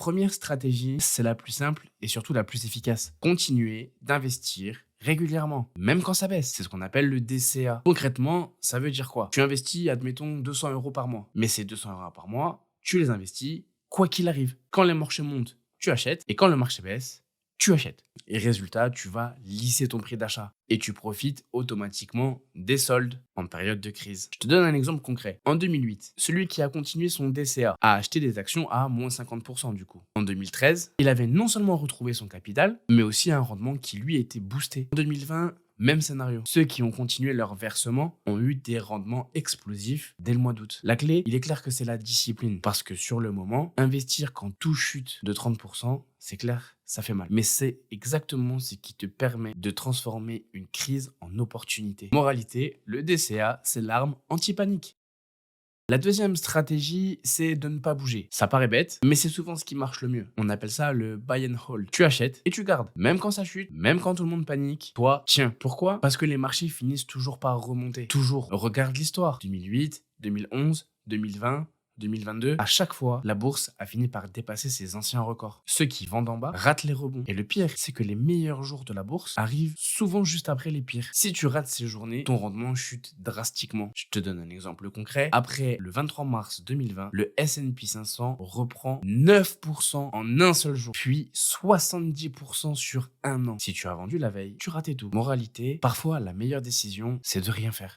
première stratégie, c'est la plus simple et surtout la plus efficace. Continuer d'investir régulièrement, même quand ça baisse. C'est ce qu'on appelle le DCA. Concrètement, ça veut dire quoi? Tu investis, admettons, 200 euros par mois. Mais ces 200 euros par mois, tu les investis quoi qu'il arrive. Quand les marchés montent, tu achètes. Et quand le marché baisse, tu achètes. Et résultat, tu vas lisser ton prix d'achat. Et tu profites automatiquement des soldes en période de crise. Je te donne un exemple concret. En 2008, celui qui a continué son DCA a acheté des actions à moins 50% du coup. En 2013, il avait non seulement retrouvé son capital, mais aussi un rendement qui lui était boosté. En 2020, même scénario. Ceux qui ont continué leur versement ont eu des rendements explosifs dès le mois d'août. La clé, il est clair que c'est la discipline. Parce que sur le moment, investir quand tout chute de 30%, c'est clair, ça fait mal. Mais c'est exactement ce qui te permet de transformer une crise en opportunité. Moralité, le DCA, c'est l'arme anti-panique. La deuxième stratégie, c'est de ne pas bouger. Ça paraît bête, mais c'est souvent ce qui marche le mieux. On appelle ça le buy and hold. Tu achètes et tu gardes. Même quand ça chute, même quand tout le monde panique, toi, tiens. Pourquoi? Parce que les marchés finissent toujours par remonter. Toujours. Regarde l'histoire. 2008, 2011, 2020... 2022, à chaque fois, la bourse a fini par dépasser ses anciens records. Ceux qui vendent en bas ratent les rebonds. Et le pire, c'est que les meilleurs jours de la bourse arrivent souvent juste après les pires. Si tu rates ces journées, ton rendement chute drastiquement. Je te donne un exemple concret. Après le 23 mars 2020, le S&P 500 reprend 9% en un seul jour, puis 70% sur un an. Si tu as vendu la veille, tu ratais tout. Moralité, parfois la meilleure décision, c'est de rien faire.